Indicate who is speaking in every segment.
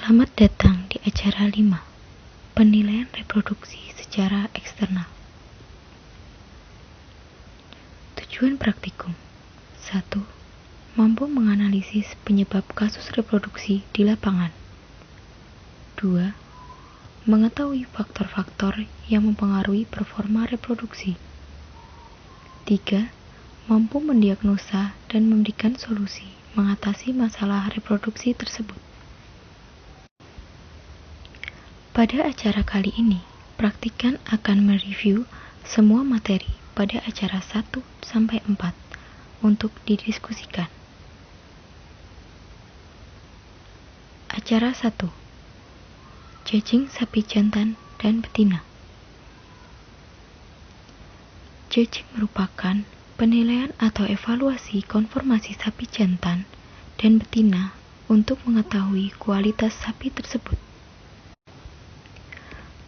Speaker 1: Selamat datang di acara 5, penilaian reproduksi secara eksternal. Tujuan praktikum 1. Mampu menganalisis penyebab kasus reproduksi di lapangan. 2. Mengetahui faktor-faktor yang mempengaruhi performa reproduksi. 3. Mampu mendiagnosa dan memberikan solusi mengatasi masalah reproduksi tersebut. Pada acara kali ini, praktikan akan mereview semua materi pada acara 1-4 untuk didiskusikan. Acara 1. Judging sapi jantan dan betina. Judging merupakan penilaian atau evaluasi konformasi sapi jantan dan betina untuk mengetahui kualitas sapi tersebut.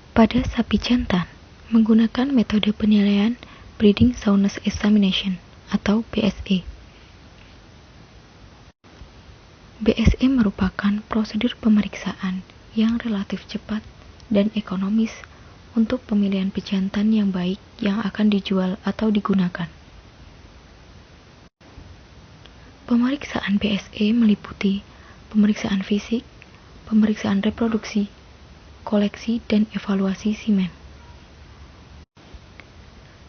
Speaker 1: Pada sapi jantan, menggunakan metode penilaian Breeding Soundness Examination atau BSE. BSE merupakan prosedur pemeriksaan yang relatif cepat dan ekonomis untuk pemilihan pejantan yang baik yang akan dijual atau digunakan. Pemeriksaan BSE meliputi pemeriksaan fisik, pemeriksaan reproduksi, koleksi, dan evaluasi simen.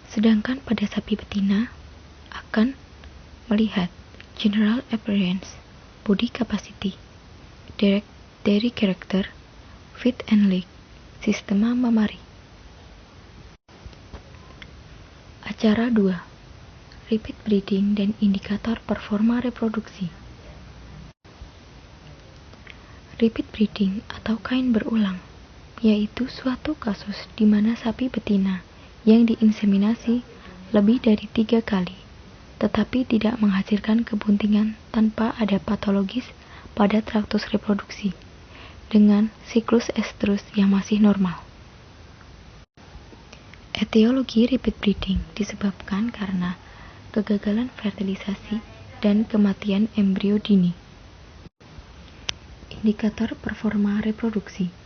Speaker 1: Sedangkan pada sapi betina akan melihat general appearance, body capacity, dairy character, feet and leg, sistema mammary. Acara 2. Repeat breeding dan indikator performa reproduksi. Repeat breeding atau kain berulang yaitu suatu kasus di mana sapi betina yang diinseminasi lebih dari 3 kali, tetapi tidak menghasilkan kebuntingan tanpa ada patologis pada traktus reproduksi, dengan siklus estrus yang masih normal. Etiologi repeat breeding disebabkan karena kegagalan fertilisasi dan kematian embrio dini. Indikator performa reproduksi.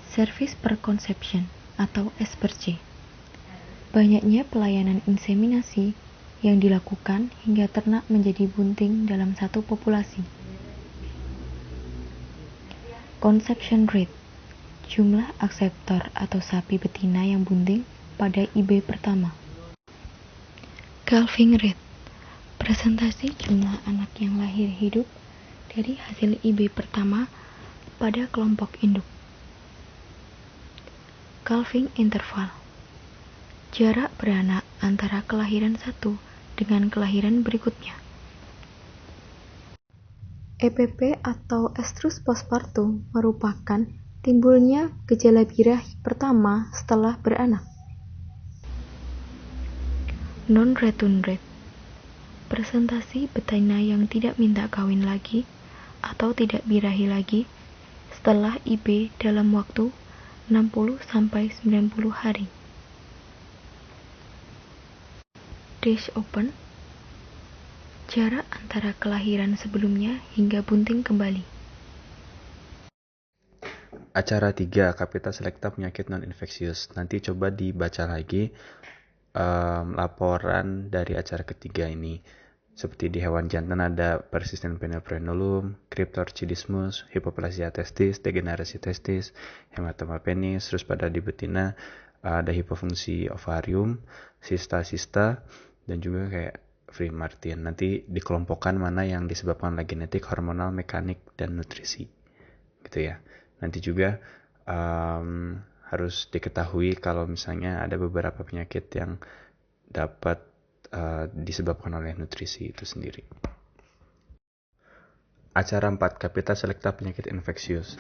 Speaker 1: Service per conception atau S/C. Banyaknya pelayanan inseminasi yang dilakukan hingga ternak menjadi bunting dalam satu populasi. Conception rate. Jumlah akseptor atau sapi betina yang bunting pada IB pertama. Calving rate. Presentasi jumlah anak yang lahir hidup dari hasil IB pertama pada kelompok induk. Calving interval. Jarak beranak antara kelahiran satu dengan kelahiran berikutnya. EPP atau estrus postpartum merupakan timbulnya gejala birahi pertama setelah beranak. Non-return rate. Presentasi betina yang tidak minta kawin lagi atau tidak birahi lagi setelah IB dalam waktu 60-90 hari. Days open. Jarak antara kelahiran sebelumnya hingga bunting kembali.
Speaker 2: Acara 3, Capita Selecta penyakit non-infeksius. Nanti coba dibaca lagi laporan dari acara ketiga ini. Seperti di hewan jantan ada persistent penilfrenulum, cryptorchidismus, hypoplasia testis, degenerasi testis, hematoma penis. Terus pada di betina ada hipofungsi ovarium, sista, dan juga kayak Free Martin. Nanti dikelompokkan mana yang disebabkan oleh genetik, hormonal, mekanik, dan nutrisi. Gitu ya. Nanti juga harus diketahui kalau misalnya ada beberapa penyakit yang dapat disebabkan oleh nutrisi itu sendiri. Acara 4, Capita Selecta penyakit infeksius.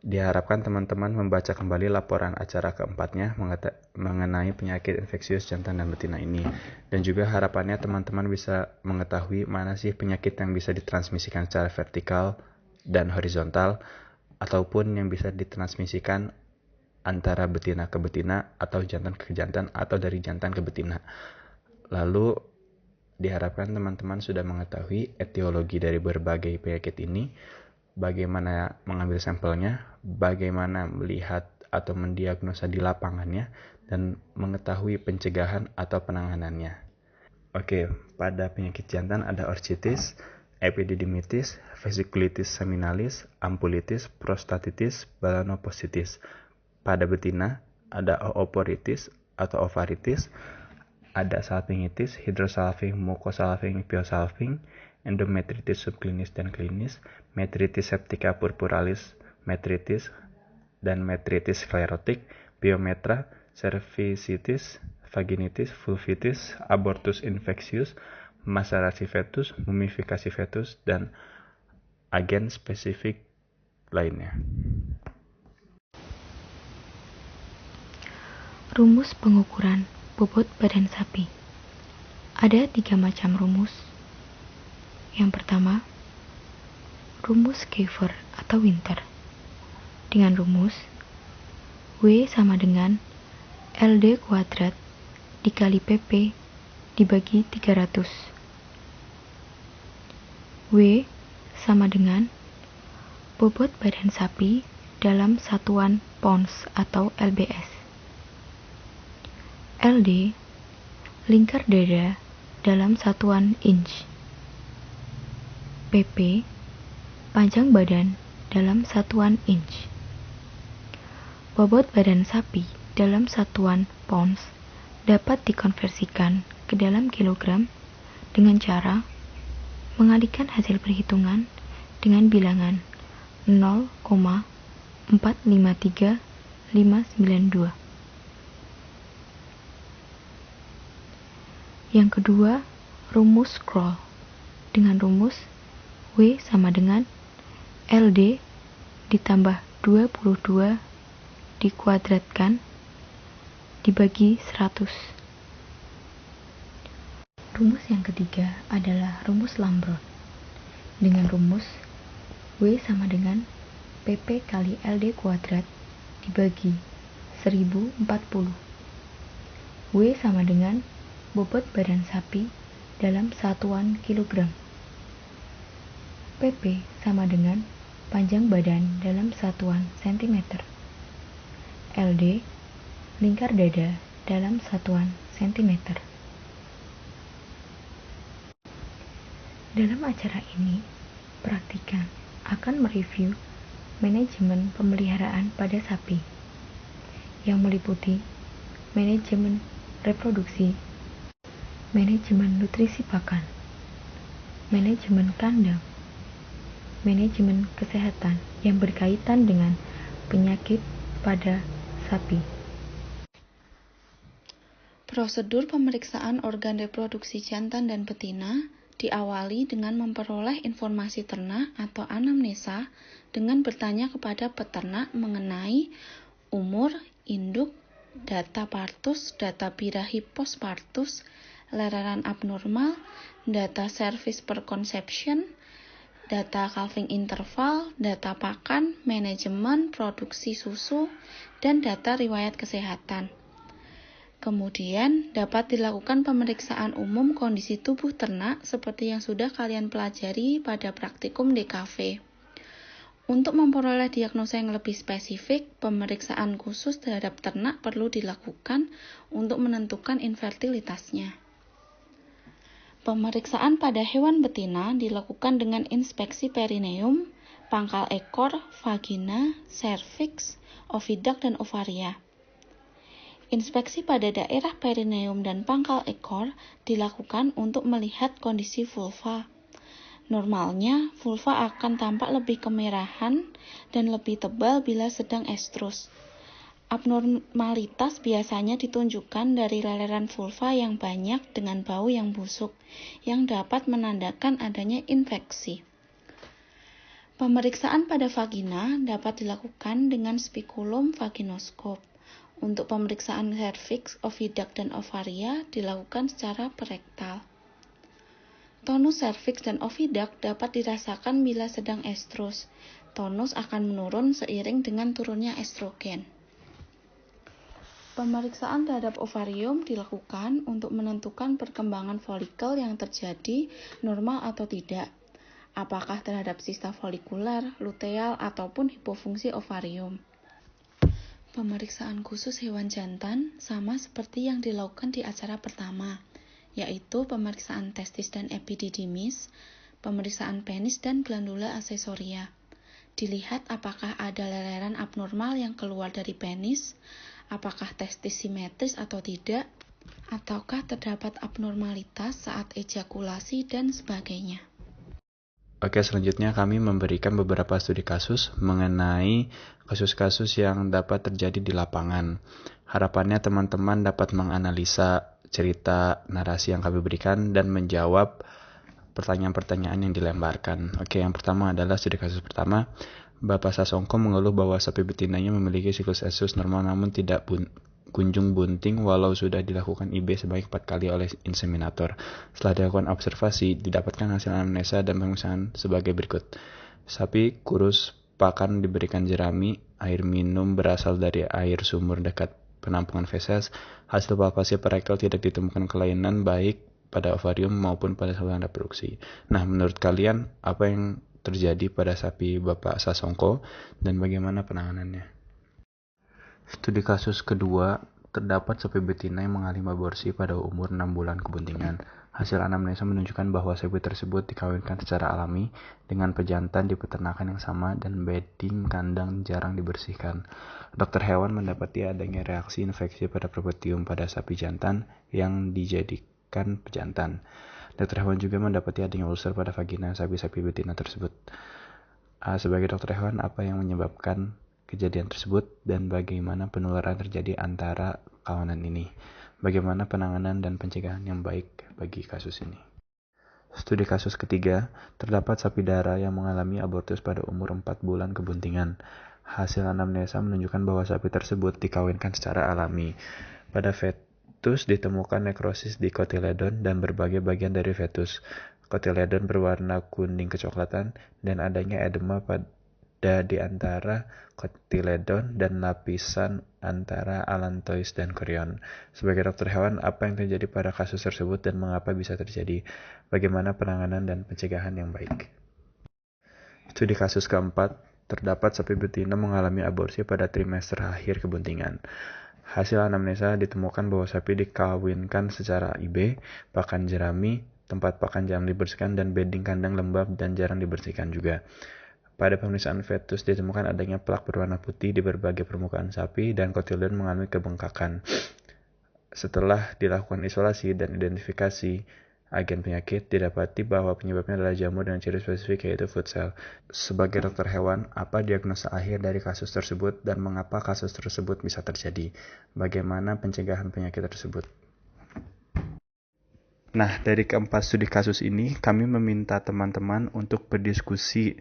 Speaker 2: Diharapkan teman-teman membaca kembali laporan acara keempatnya mengenai penyakit infeksius jantan dan betina ini. Dan juga harapannya teman-teman bisa mengetahui mana sih penyakit yang bisa ditransmisikan secara vertikal dan horizontal, ataupun yang bisa ditransmisikan antara betina ke betina atau jantan ke jantan atau dari jantan ke betina. Lalu diharapkan teman-teman sudah mengetahui etiologi dari berbagai penyakit ini bagaimana mengambil sampelnya, bagaimana melihat atau mendiagnosa di lapangannya, dan mengetahui pencegahan atau penanganannya. Oke, pada penyakit jantan ada orchitis, epididymitis, vesikulitis seminalis, ampulitis, prostatitis, balanopositis. Pada betina ada ooporitis atau ovaritis, ada salpingitis, hidrosalping, mukosalping, piosalping, endometritis subklinis dan klinis, metritis septica purpuralis, metritis, dan metritis sklerotik, biometra, cervicitis, vaginitis, vulvitis, abortus infeksius, macerasi fetus, mumifikasi fetus, dan agen spesifik lainnya.
Speaker 1: Rumus pengukuran bobot badan sapi. Ada 3 macam rumus. Yang pertama, rumus Geiger atau Winter. Dengan rumus W sama dengan LD kuadrat dikali PP dibagi 300. W sama dengan bobot badan sapi dalam satuan pounds atau lbs. LD lingkar dada dalam satuan inch. PP panjang badan dalam satuan inch. Bobot badan sapi dalam satuan pounds dapat dikonversikan ke dalam kilogram dengan cara mengalihkan hasil perhitungan dengan bilangan 0,453592. Yang kedua, rumus Kroll. Dengan rumus W sama dengan LD ditambah 22 dikuadratkan dibagi 100. Rumus yang ketiga adalah rumus Lambrot. Dengan rumus W sama dengan PP kali LD kuadrat dibagi 1040. W sama dengan bobot badan sapi dalam satuan kilogram. PP sama dengan panjang badan dalam satuan sentimeter. LD lingkar dada dalam satuan sentimeter. Dalam acara ini, praktikan akan mereview manajemen pemeliharaan pada sapi yang meliputi manajemen reproduksi, manajemen nutrisi pakan, manajemen kandang, manajemen kesehatan yang berkaitan dengan penyakit pada sapi.
Speaker 3: Prosedur pemeriksaan organ reproduksi jantan dan betina diawali dengan memperoleh informasi ternak atau anamnesa dengan bertanya kepada peternak mengenai umur, induk, data partus, data birahi postpartus, leraran abnormal, data service per conception, data calving interval, data pakan, manajemen, produksi susu, dan data riwayat kesehatan. Kemudian dapat dilakukan pemeriksaan umum kondisi tubuh ternak seperti yang sudah kalian pelajari pada praktikum DKV. Untuk memperoleh diagnosa yang lebih spesifik, pemeriksaan khusus terhadap ternak perlu dilakukan untuk menentukan infertilitasnya. Pemeriksaan pada hewan betina dilakukan dengan inspeksi perineum, pangkal ekor, vagina, serviks, oviduct, dan ovaria. Inspeksi pada daerah perineum dan pangkal ekor dilakukan untuk melihat kondisi vulva. Normalnya, vulva akan tampak lebih kemerahan dan lebih tebal bila sedang estrus. Abnormalitas biasanya ditunjukkan dari leleran vulva yang banyak dengan bau yang busuk, yang dapat menandakan adanya infeksi. Pemeriksaan pada vagina dapat dilakukan dengan spikulum vaginoskop. Untuk pemeriksaan serviks, oviduct, dan ovaria dilakukan secara perektal. Tonus serviks dan oviduct dapat dirasakan bila sedang estrus. Tonus akan menurun seiring dengan turunnya estrogen. Pemeriksaan terhadap ovarium dilakukan untuk menentukan perkembangan folikel yang terjadi normal atau tidak. apakah terhadap sista folikular, luteal, ataupun hipofungsi ovarium. Pemeriksaan khusus hewan jantan sama seperti yang dilakukan di acara pertama, yaitu pemeriksaan testis dan epididymis, pemeriksaan penis dan glandula aksesoria. Dilihat apakah ada leleran abnormal yang keluar dari penis, apakah testis simetris atau tidak, ataukah terdapat abnormalitas saat ejakulasi dan sebagainya.
Speaker 2: Oke, selanjutnya kami memberikan beberapa studi kasus mengenai kasus-kasus yang dapat terjadi di lapangan. Harapannya teman-teman dapat menganalisa cerita narasi yang kami berikan dan menjawab pertanyaan-pertanyaan yang dilemparkan. Oke, yang pertama adalah studi kasus pertama. Bapak Sasongko mengeluh bahwa sapi betinanya memiliki siklus estrus normal namun tidak kunjung bunting walau sudah dilakukan IB sebanyak 4 kali oleh inseminator. Setelah dilakukan observasi, didapatkan hasil anamnesa dan pemeriksaan sebagai berikut. Sapi kurus, pakan diberikan jerami, air minum berasal dari air sumur dekat penampungan feses. Hasil palpasi perekal tidak ditemukan kelainan baik pada ovarium maupun pada saluran reproduksi. Nah, menurut kalian apa yang terjadi pada sapi Bapak Sasongko dan bagaimana penanganannya? Studi kasus kedua, terdapat sapi betina yang mengalami aborsi pada umur 6 bulan kebuntingan. Hasil anamnesa menunjukkan bahwa sapi tersebut dikawinkan secara alami dengan pejantan di peternakan yang sama dan bedding kandang jarang dibersihkan. Dokter hewan mendapati adanya reaksi infeksi pada propetium pada sapi jantan yang dijadikan pejantan. Dokter hewan juga mendapati adanya ulcer pada vagina sapi-sapi betina tersebut. Sebagai dokter hewan, apa yang menyebabkan kejadian tersebut dan bagaimana penularan terjadi antara kawanan ini? Bagaimana penanganan dan pencegahan yang baik bagi kasus ini? Studi kasus ketiga, terdapat sapi dara yang mengalami abortus pada umur 4 bulan kebuntingan. Hasil anamnesa menunjukkan bahwa sapi tersebut dikawinkan secara alami. Pada fetus ditemukan nekrosis di kotiledon dan berbagai bagian dari fetus. Kotiledon berwarna kuning kecoklatan dan adanya edema pada di antara kotiledon dan lapisan antara allantois dan chorion. Sebagai dokter hewan, apa yang terjadi pada kasus tersebut dan mengapa bisa terjadi? Bagaimana penanganan dan pencegahan yang baik? Studi kasus keempat, terdapat sapi betina mengalami aborsi pada trimester akhir kebuntingan. Hasil anamnesa ditemukan bahwa sapi dikawinkan secara IB, pakan jerami, tempat pakan jarang dibersihkan, dan bedding kandang lembab dan jarang dibersihkan juga. Pada pemeriksaan fetus ditemukan adanya plak berwarna putih di berbagai permukaan sapi dan kotiledon mengalami kebengkakan. Setelah dilakukan isolasi dan identifikasi agen penyakit, didapati bahwa penyebabnya adalah jamur dengan ciri spesifik yaitu food cell. Sebagai dokter hewan, apa diagnosa akhir dari kasus tersebut dan mengapa kasus tersebut bisa terjadi? Bagaimana pencegahan penyakit tersebut? Nah, dari keempat studi kasus ini, kami meminta teman-teman untuk berdiskusi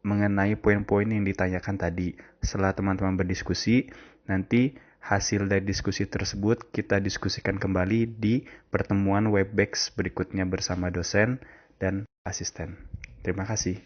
Speaker 2: mengenai poin-poin yang ditanyakan tadi. Setelah teman-teman berdiskusi, nanti hasil dari diskusi tersebut kita diskusikan kembali di pertemuan Webex berikutnya bersama dosen dan asisten. Terima kasih.